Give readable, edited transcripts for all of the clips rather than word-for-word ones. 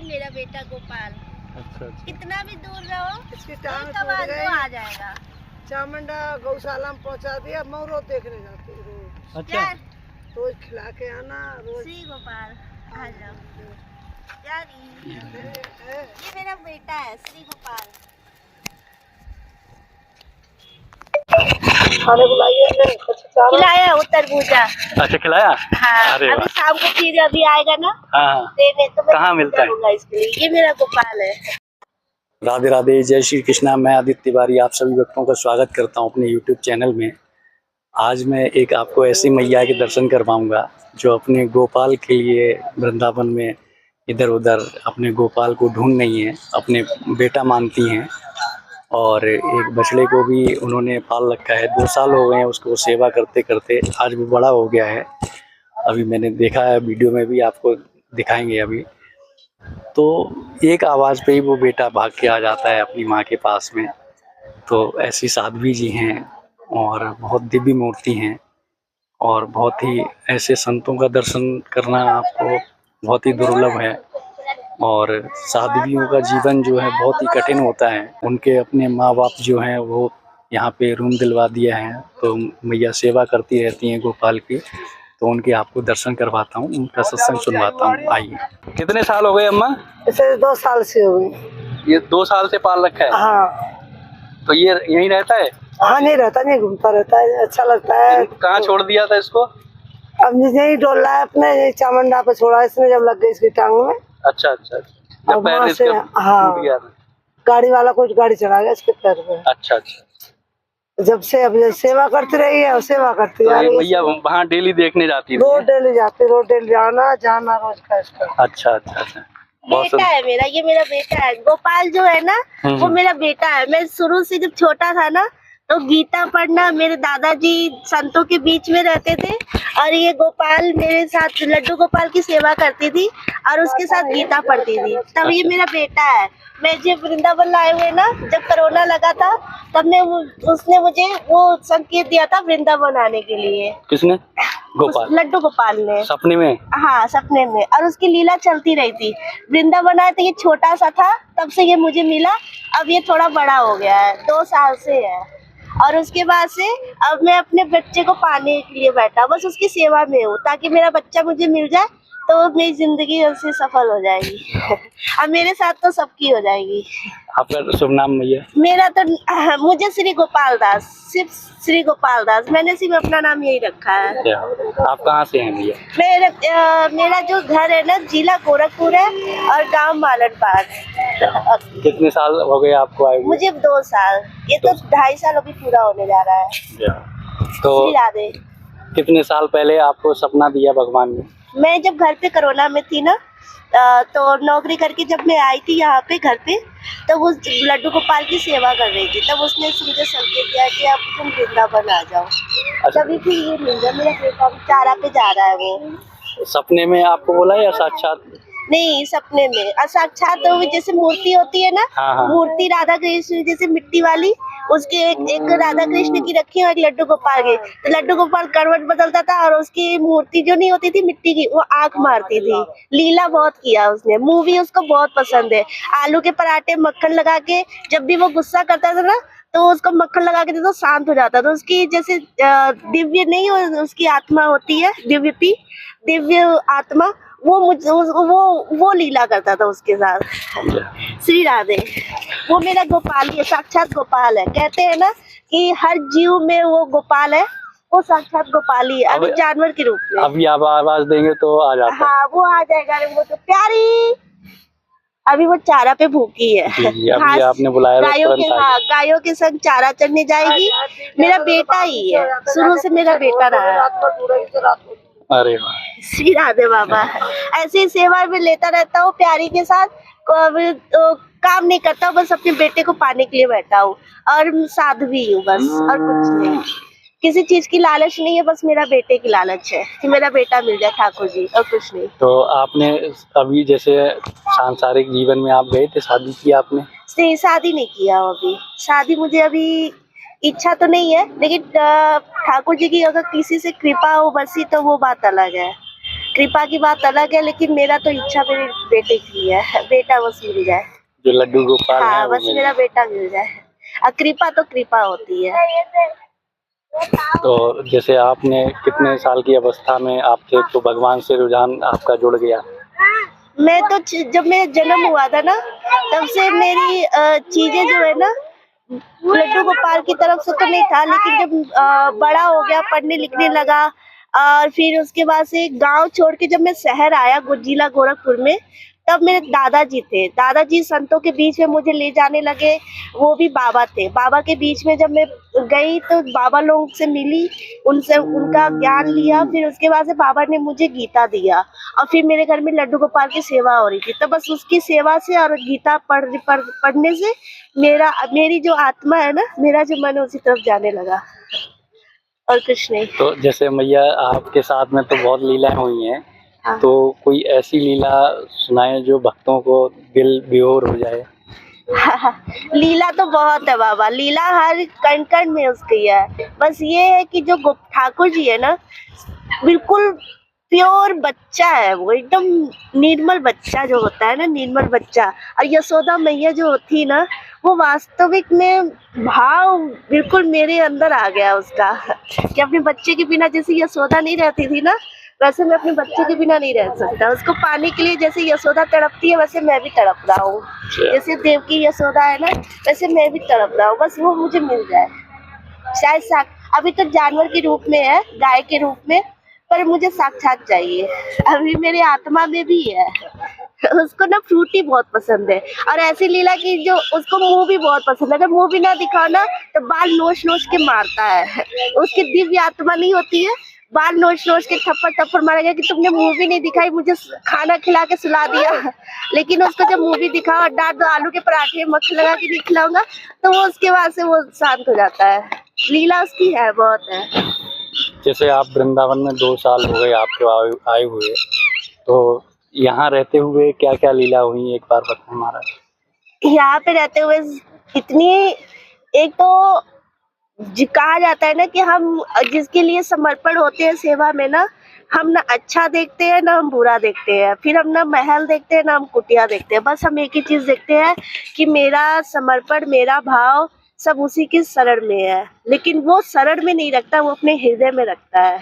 मेरा बेटा गोपाल। अच्छा अच्छा। कितना भी दूर रहो इसकी टांग तो टूट गई। आ जाएगा। चामुंडा गौशाला में पहुंचा दिया, मोरो देखने जाती रोज। अच्छा रोज खिला के आना रोज। श्री गोपाल आ जाओ प्यारी। ये मेरा बेटा है श्री गोपाल। खाने बुलाइए खिलाया वो तरबूजा। अच्छा खिलाया। हाँ अरे अभी शाम को फिर अभी आएगा ना हाँ देने, तो मैं कहाँ मिलता है? दूंगा इसके लिए। ये मेरा गोपाल है। राधे राधे, जय श्री कृष्णा। मैं आदित्य तिवारी आप सभी भक्तों का स्वागत करता हूं अपने YouTube चैनल में। आज मैं एक आपको ऐसी मैया के दर्शन करवाऊंगा जो अपने गोपाल के लिए वृंदावन में इधर उधर अपने गोपाल को ढूंढ रही हैं, अपने बेटा मानती हैं। और एक बछड़े को भी उन्होंने पाल रखा है, 2 साल हो गए हैं उसको सेवा करते करते। आज वो बड़ा हो गया है, अभी मैंने देखा है वीडियो में भी, आपको दिखाएंगे अभी। तो एक आवाज़ पे ही वो बेटा भाग के आ जाता है अपनी माँ के पास में। तो ऐसी साध्वी जी हैं और बहुत दिव्य मूर्ति हैं, और बहुत ही ऐसे संतों का दर्शन करना आपको बहुत ही दुर्लभ है। और साध्वियों का जीवन जो है बहुत ही कठिन होता है। उनके अपने माँ बाप जो हैं वो यहाँ पे रूम दिलवा दिया है, तो मैया सेवा करती रहती हैं गोपाल की। तो उनके आपको दर्शन करवाता हूँ, उनका सत्संग सुनवाता हूँ। आइए। कितने साल हो गए अम्मा? इसे 2 साल से हो गई। ये 2 साल से पाल रखा है? हाँ। तो ये यहीं रहता है? हाँ नहीं रहता, नहीं घूमता रहता है, अच्छा लगता है। कहाँ छोड़ दिया था इसको? अब यही डोल रहा है अपने, यही चामुंडा पे छोड़ा इसने जब लग गई इसकी टांग में। अच्छा अच्छा। जब अब पैर वहाँ इसके से टूट गया था? गाड़ी वाला कुछ गाड़ी चढ़ा गया इसके पैर पे। अच्छा अच्छा। जब से अब ये सेवा करती रही है, सेवा करती तो जा ये रही भैया है। वहाँ डेली देखने जाती है? रोज डेली जाती, रोज डेली जाना जाना रोज का इसका। अच्छा अच्छा अच्छा। बेटा है मेरा, ये मेरा बेटा है गोपाल जो है ना, वो मेरा बेटा है। मैं शुरू से जब छोटा था ना तो गीता पढ़ना, मेरे दादाजी संतों के बीच में रहते थे और ये गोपाल मेरे साथ लड्डू गोपाल की सेवा करती थी और उसके साथ गीता पढ़ती थी। तब ये मेरा बेटा है। मैं जब वृंदावन लाए हुए ना, जब कोरोना लगा था तब उसने मुझे वो संकेत दिया था वृंदावन आने के लिए। किसने? गोपाल? लड्डू गोपाल ने। सपने में? हाँ सपने में। और उसकी लीला चलती रही थी। वृंदावन आया तो ये छोटा सा था, तब से ये मुझे मिला। अब ये थोड़ा बड़ा हो गया है, 2 साल से है। और उसके बाद से अब मैं अपने बच्चे को पाने के लिए बैठा, बस उसकी सेवा में हूँ ताकि मेरा बच्चा मुझे मिल जाए तो मेरी जिंदगी उससे सफल हो जाएगी। अब मेरे साथ तो सबकी हो जाएगी। आपका शुभ नाम भैया? मेरा तो मुझे श्री गोपाल दास, सिर्फ श्री गोपाल दास, मैंने सिर्फ अपना नाम यही रखा है। आप कहाँ से हैं भैया? मेरा जो घर है ना जिला गोरखपुर है और गांव मालनबाग। कितने साल हो गए आपको आए? मुझे 2 साल, ये तो 2.5 साल अभी पूरा होने जा रहा है। तो श्री राधे। कितने साल पहले आपको सपना दिया भगवान ने? मैं जब घर पे कोरोना में थी ना, तो नौकरी करके जब मैं आई थी यहाँ पे घर पे, तब उस लड्डू गोपाल की सेवा कर रही थी। तब उसने मुझे संकेत दिया कि अब तुम वृंदावन आ जाओ। तभी फिर ये मिल गया। मेरा बेटा चारा पे जा रहा है वो। सपने में आपको बोला या साक्षात? नहीं, सपने में। और साक्षात तो जैसे मूर्ति होती है ना, हाँ। मूर्ति राधा कृष्ण जैसे मिट्टी वाली, उसके एक राधा कृष्ण की रखी और एक लड्डू गोपाल की। तो लड्डू गोपाल करवट बदलता था और उसकी मूर्ति जो नहीं होती थी मिट्टी की, वो आंख मारती थी। लीला बहुत किया उसने। मूवी उसको बहुत पसंद है। आलू के पराठे मक्खन लगा के, जब भी वो गुस्सा करता था ना तो उसको मक्खन लगा के तो शांत हो जाता था। उसकी जैसे दिव्य नहीं, उसकी आत्मा होती है, दिव्य आत्मा, वो लीला करता था उसके साथ। श्री राधे। वो मेरा गोपाल है, साक्षात गोपाल है। कहते हैं ना कि हर जीव में वो गोपाल है, वो साक्षात गोपाल ही है, अभी जानवर के रूप में। अभी आप आवाज देंगे तो आ जाता है। हाँ वो आ जाएगा। वो तो प्यारी, अभी वो चारा पे भूखी है। अभी आपने बुलाया गायों के संग चारा चढ़ने जाएगी। मेरा बेटा ही है, शुरू से मेरा बेटा रहा है। अरे वाह। श्री राधे बाबा। ऐसी ही सेवा में लेता रहता हूँ प्यारी के साथ। काम नहीं करता हूँ, बस अपने बेटे को पाने के लिए बैठा हूँ और साध्वी हूँ बस, और कुछ नहीं। किसी चीज की लालच नहीं है, बस मेरा बेटे की लालच है कि मेरा बेटा मिल जाए ठाकुर जी, और कुछ नहीं। तो आपने अभी जैसे सांसारिक जीवन में आप गए थे, शादी की आपने? नहीं, शादी नहीं किया अभी। शादी मुझे अभी इच्छा तो नहीं है, लेकिन ठाकुर जी की अगर किसी से कृपा हो बसी तो वो बात अलग है। कृपा की बात अलग है, लेकिन मेरा तो इच्छा मेरे बेटे की है, बेटा बस मिल जाए। जो लड्डू गोपाल है हाँ, वो बस मिल मेरा बेटा मिल जाए। और कृपा तो कृपा होती है। तो जैसे आपने कितने साल की अवस्था में आप थे तो भगवान से रुझान आपका जुड़ गया? मैं तो जब मेरा जन्म हुआ था ना, तब से मेरी चीजें जो है ना, लड्डू गोपाल की तरफ से तो नहीं था, लेकिन जब बड़ा हो गया, पढ़ने लिखने लगा, और फिर उसके बाद से गांव छोड़ के जब मैं शहर आया जिला गोरखपुर में, तब मेरे दादाजी थे। दादाजी संतों के बीच में मुझे ले जाने लगे। वो भी बाबा थे। बाबा के बीच में जब मैं गई तो बाबा लोग से मिली, उनसे उनका ज्ञान लिया। फिर उसके बाद से बाबा ने मुझे गीता दिया, और फिर मेरे घर में लड्डू गोपाल की सेवा हो रही थी। तो बस उसकी सेवा से और गीता पढ़ने से मेरी जो आत्मा है ना, मेरा जो मन है उसी तरफ जाने लगा, और कुछ नहीं। तो जैसे मैया आपके साथ में तो बहुत लीलाएं हुई हैं, हाँ। तो कोई ऐसी लीला सुनाए जो भक्तों को दिल विभोर हो जाए। लीला तो बहुत है बाबा, लीला हर कण कण में उसकी है। बस ये है कि जो ठाकुर जी है ना, बिल्कुल प्योर बच्चा है वो, एकदम निर्मल बच्चा जो होता है ना, निर्मल बच्चा। और यशोदा मैया जो होती ना, वो वास्तविक में भाव बिल्कुल मेरे अंदर आ गया उसका, कि अपने बच्चे के बिना जैसे यशोदा नहीं रहती थी ना, वैसे मैं अपने बच्चे के बिना नहीं रह सकता। उसको पाने के लिए जैसे यशोदा तड़पती है, वैसे मैं भी तड़प रहा हूँ। जैसे देवकी यशोदा है ना, वैसे मैं भी तड़प रहा हूँ। बस वो मुझे मिल जाए। शायद अभी तो जानवर के रूप में है, गाय के रूप में, पर मुझे साक्षात चाहिए। अभी मेरे आत्मा में भी है। उसको ना फ्रूटी बहुत पसंद है, और ऐसी लीला की जो उसको मुंह भी बहुत पसंद है। अगर मुंह भी ना दिखाओ ना, तो बाल नोच नोच के मारता है। उसकी दिव्य आत्मा नहीं होती है, बाल नोच नोच के थप्पड़ थप्पड़ मारेगा कि तुमने मुंह भी नहीं दिखाई, मुझे खाना खिला के सुला दिया। लेकिन उसको जब मुंह भी दिखाओ और डांट दो, आलू के पराठे मक्खन लगा के नहीं खिलाऊंगा, तो वो उसके बाद से वो शांत हो जाता है। लीला उसकी है, बहुत है। जैसे आप वृंदावन में 2 साल हो गए आपके आए हुए, तो यहाँ रहते हुए क्या क्या लीला हुई एक बार बताएं महाराज। यहाँ पे रहते हुए इतनी, एक तो कहा जाता है ना कि हम जिसके लिए समर्पण होते हैं सेवा में ना, हम ना अच्छा देखते हैं ना हम बुरा देखते हैं, फिर हम ना महल देखते हैं ना हम कुटिया देखते हैं। बस हम एक ही चीज देखते हैं कि मेरा समर्पण, मेरा भाव सब उसी के शरण में है। लेकिन वो शरण में नहीं रखता, वो अपने हृदय में रखता है।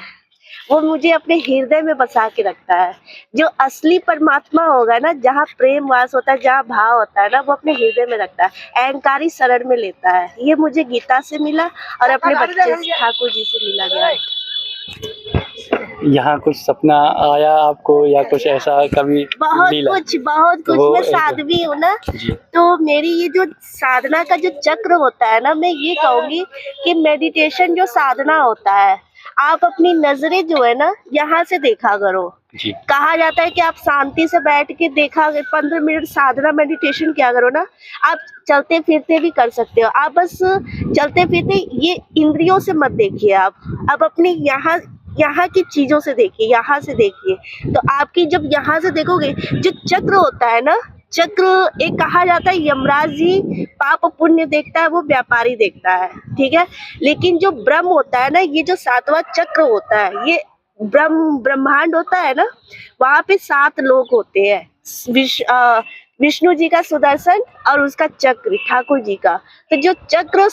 वो मुझे अपने हृदय में बसा के रखता है। जो असली परमात्मा होगा ना, जहाँ प्रेम वास होता है, जहाँ भाव होता है ना, वो अपने हृदय में रखता है। अहंकारी शरण में लेता है। ये मुझे गीता से मिला और अपने बच्चे ठाकुर जी से मिला गया। यहाँ कुछ सपना आया आपको या कुछ ऐसा कभी बहुत लीला? कुछ मैं साध्वी हूँ ना, तो मेरी ये जो साधना का जो चक्र होता है ना, मैं ये कहूंगी कि मेडिटेशन जो साधना होता है, आप अपनी नजरें जो है ना, यहाँ से देखा करो। कहा जाता है कि आप शांति से बैठ के देखा 15 मिनट साधना मेडिटेशन किया करो ना, आप चलते फिरते भी कर सकते हो। आप बस चलते फिरते ये इंद्रियों से मत देखिए, आप अपनी यहाँ की चीजों से देखिए, यहाँ से देखिए। तो आपकी जब यहाँ से देखोगे, जो चक्र होता है ना, चक्र एक कहा जाता है यमराज जी पाप पुण्य देखता है, वो व्यापारी देखता है, ठीक है। लेकिन जो ब्रह्म होता है ना, ये जो 7वां चक्र होता है, ये ब्रह्मांड होता है ना, वहां पे 7 लोक होते हैं। विष्णु जी का सुदर्शन और उसका चक्र ठाकुर जी का। तो जो चक्र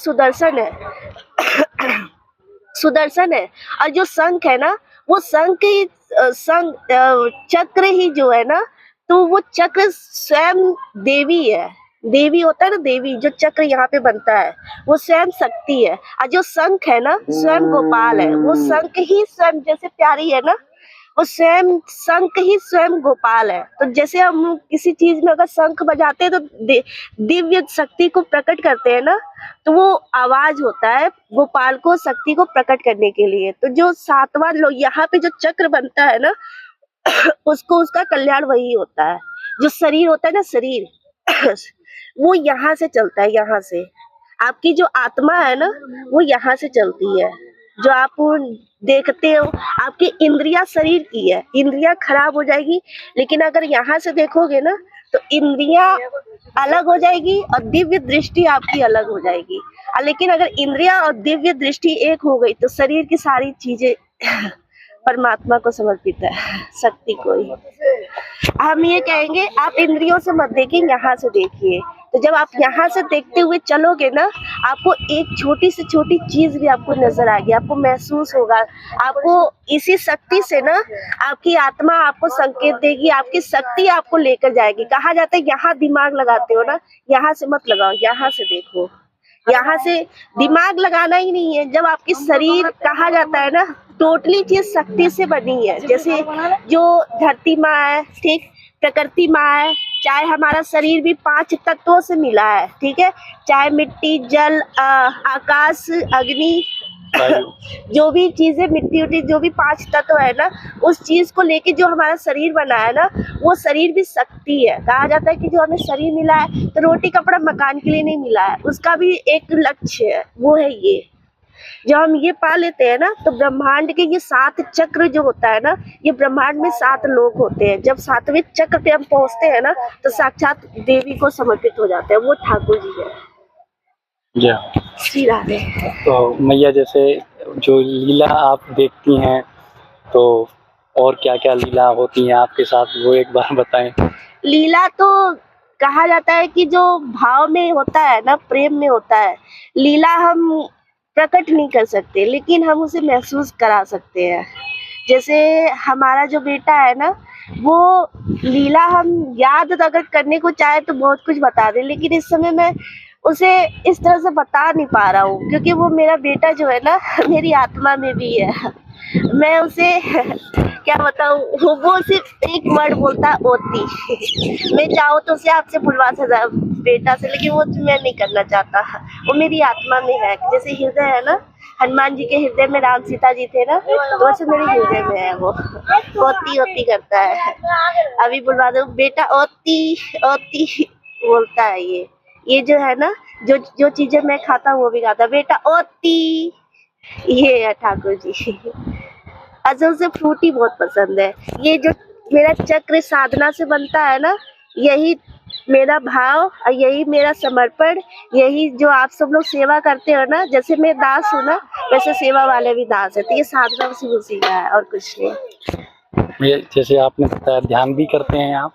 सुदर्शन है और जो शंख है ना, वो चक्र ही जो है ना, तो वो चक्र स्वयं देवी है। देवी होता है ना, देवी जो चक्र यहाँ पे बनता है वो स्वयं शक्ति है। और जो शंख है ना, स्वयं गोपाल है। वो शंख ही स्वयं जैसे प्यारी है ना, वो स्वयं शंख ही स्वयं गोपाल है। तो जैसे हम किसी चीज में अगर शंख बजाते हैं तो दिव्य शक्ति को प्रकट करते हैं ना, तो वो आवाज होता है गोपाल को, शक्ति को प्रकट करने के लिए। तो जो 7वां लोग यहाँ पे जो चक्र बनता है ना, उसका कल्याण वही होता है। जो शरीर होता है ना, शरीर वो यहाँ से चलता है। यहाँ से आपकी जो आत्मा है ना, वो यहाँ से चलती है। जो आप देखते हो, आपकी इंद्रियां शरीर की है, इंद्रियां खराब हो जाएगी। लेकिन अगर यहाँ से देखोगे ना, तो इंद्रियां अलग हो जाएगी और दिव्य दृष्टि आपकी अलग हो जाएगी। लेकिन अगर इंद्रियां और दिव्य दृष्टि एक हो गई, तो शरीर की सारी चीजें परमात्मा को समर्पित है, शक्ति को ही। हम ये कहेंगे आप इंद्रियों से मत देखिए, यहाँ से देखिए। तो जब आप यहाँ से देखते हुए चलोगे ना, आपको एक छोटी से छोटी चीज भी आपको नजर आएगी, आपको महसूस होगा। आपको इसी शक्ति से ना आपकी आत्मा आपको संकेत देगी, आपकी शक्ति आपको लेकर जाएगी। कहा जाता है यहाँ दिमाग लगाते हो ना, यहाँ से मत लगाओ, यहाँ से देखो। यहाँ से दिमाग लगाना ही नहीं है। जब आपकी शरीर, कहा जाता है ना, टोटली चीज शक्ति से बनी है। जैसे जो धरती माँ है, ठीक, प्रकृति माँ है, चाहे हमारा शरीर भी 5 तत्वों से मिला है, ठीक है, चाहे मिट्टी, जल, आकाश, अग्नि, जो भी चीजें, मिट्टी उट्टी, जो भी 5 तत्व है ना, उस चीज को लेके जो हमारा शरीर बना है ना, वो शरीर भी शक्ति है। कहा जाता है कि जो हमें शरीर मिला है तो रोटी कपड़ा मकान के लिए नहीं मिला है, उसका भी एक लक्ष्य है, वो है ये। जब हम ये पा लेते हैं ना, तो ब्रह्मांड के ये 7 चक्र जो होता है ना, ये ब्रह्मांड में 7 लोग होते हैं। जब 7वें चक्र पे हम पहुंचते हैं ना, तो साक्षात देवी को समर्पित हो जाते हैं। वो ठाकुर जी है। जी राधे। तो मैया, जैसे जो लीला आप देखती हैं, तो और क्या क्या लीला होती हैं आपके साथ, वो एक बार बताएं। लीला तो कहा जाता है कि जो भाव में होता है ना, प्रेम में होता है। लीला हम प्रकट नहीं कर सकते, लेकिन हम उसे महसूस करा सकते हैं। जैसे हमारा जो बेटा है ना, वो लीला हम याद अगर करने को चाहे तो बहुत कुछ बता दे, लेकिन इस समय मैं उसे इस तरह से बता नहीं पा रहा हूँ, क्योंकि वो मेरा बेटा जो है ना, मेरी आत्मा में भी है। मैं उसे क्या बताऊँ, वो सिर्फ एक वर्ड बोलता है, ओती। मैं चाहूँ तो उसे आपसे बुलवा सकता बेटा से, लेकिन वो मैं नहीं करना चाहता। वो मेरी आत्मा में है। जैसे हृदय है ना, हनुमान जी के हृदय में राम सीता जी थे ना, तो वैसे मेरे हृदय में है। वो ओती ओती करता है। अभी बुलवा दो बेटा, ओती ओती बोलता है। ये जो है ना, जो चीजें मैं खाता हूँ वो भी खाता, बेटा ओती। ये है ठाकुर जी। असल से फ्रूटी बहुत पसंद है। ये जो मेरा चक्र साधना से बनता है ना, यही मेरा भाव और यही मेरा समर्पण, यही जो आप सब लोग सेवा करते हो ना, जैसे मैं दास हूँ ना, वैसे सेवा वाले भी दास है। तो ये साधना उसी का है और कुछ नहीं। जैसे आपने बताया ध्यान भी करते हैं आप?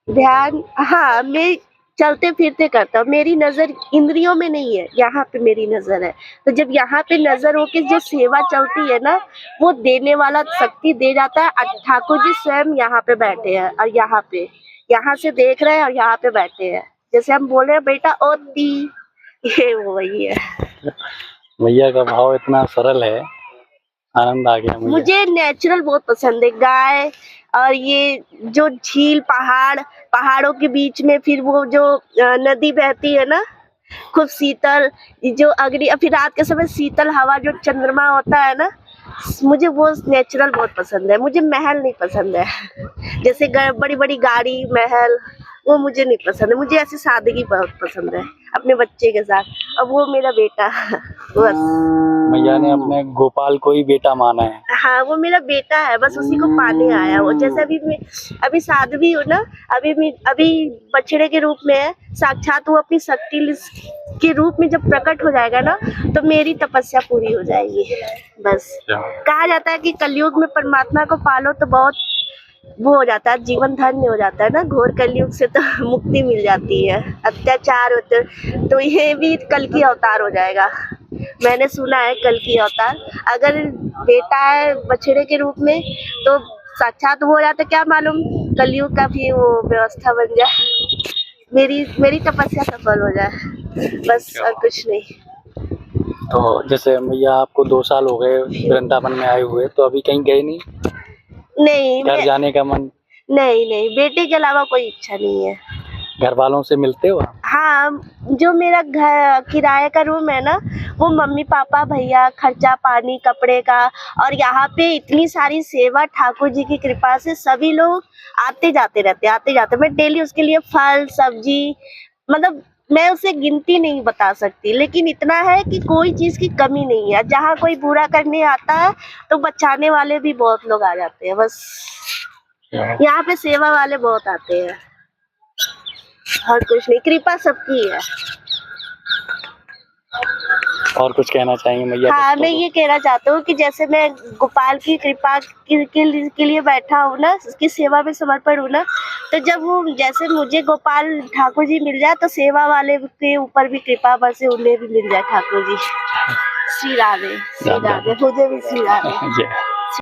ध्यान, हाँ, मैं चलते फिरते करता हूँ। मेरी नजर इंद्रियों में नहीं है, यहाँ पे मेरी नजर है। तो जब यहाँ पे नजर होके जो सेवा चलती है ना, वो देने वाला शक्ति दे जाता है। ठाकुर जी स्वयं यहाँ पे बैठे हैं, और यहाँ से देख रहे हैं और यहाँ पे बैठे हैं। जैसे हम बोल रहे हैं बेटा ओती, ये वही है। मैया का भाव इतना सरल है, आनंद आ गया मुझे नेचुरल बहुत पसंद है। गाय और ये जो झील, पहाड़ों के बीच में फिर वो जो नदी बहती है ना, खूब शीतल, जो अग्नि, फिर रात के समय शीतल हवा, जो चंद्रमा होता है ना, मुझे वो नेचुरल बहुत पसंद है। मुझे महल नहीं पसंद है, जैसे बड़ी बड़ी गाड़ी, महल, वो मुझे नहीं पसंद है। मुझे ऐसी सादगी बहुत पसंद है, अपने बच्चे के साथ। अब वो मेरा बेटा बस। मैया ने अपने गोपाल को ही बेटा माना है। हाँ, वो मेरा बेटा है, बस उसी को पाने आया वो। जैसे अभी साध्वी हूँ ना, अभी बछड़े के रूप में है। साक्षात वो अपनी शक्ति के रूप में जब प्रकट हो जाएगा ना, तो मेरी तपस्या पूरी हो जाएगी। बस कहा जाता है कि कलयुग में परमात्मा को पालो तो बहुत वो हो जाता है, जीवन धन्य हो जाता है ना। घोर कलयुग से तो मुक्ति मिल जाती है, अत्याचार होते, तो ये भी कल की अवतार हो जाएगा। मैंने सुना है कल की अवतार। अगर बेटा है बछड़े के रूप में, तो साक्षात वो हो जाता, क्या मालूम कलयुग का भी वो व्यवस्था बन जाए, मेरी तपस्या सफल हो जाए, बस और कुछ नहीं। तो जैसे मैया आपको 2 साल हो गए वृंदावन में आए हुए, तो अभी कहीं गए नहीं? नहीं, घर जाने का मन? नहीं, बेटे के अलावा कोई इच्छा नहीं है। घर वालों से मिलते हो? हाँ, जो मेरा घर किराए का रूम है ना, वो मम्मी पापा भैया, खर्चा पानी कपड़े का, और यहाँ पे इतनी सारी सेवा, ठाकुर जी की कृपा से सभी लोग आते जाते रहते। मैं डेली उसके लिए फल सब्जी, मतलब मैं उसे गिनती नहीं बता सकती, लेकिन इतना है कि कोई चीज की कमी नहीं है। जहाँ कोई बुरा करने आता है तो बचाने वाले भी बहुत लोग आ जाते हैं। बस यहाँ पे सेवा वाले बहुत आते हैं, और कुछ नहीं, कृपा सबकी है। और कुछ कहना चाहेंगे मैया? हाँ, भक्तों मैं को? ये कहना चाहता हूँ कि जैसे मैं गोपाल की कृपा के लिए बैठा हूँ ना, उसकी सेवा में समर्पण हूँ ना, तो जब वो जैसे मुझे गोपाल ठाकुर जी मिल जाए तो सेवा वाले के ऊपर भी कृपा बरसे, उन्हें भी मिल जाए ठाकुर जी। श्री राधे, श्री राधे। राधे, मुझे भी श्री राधे। जय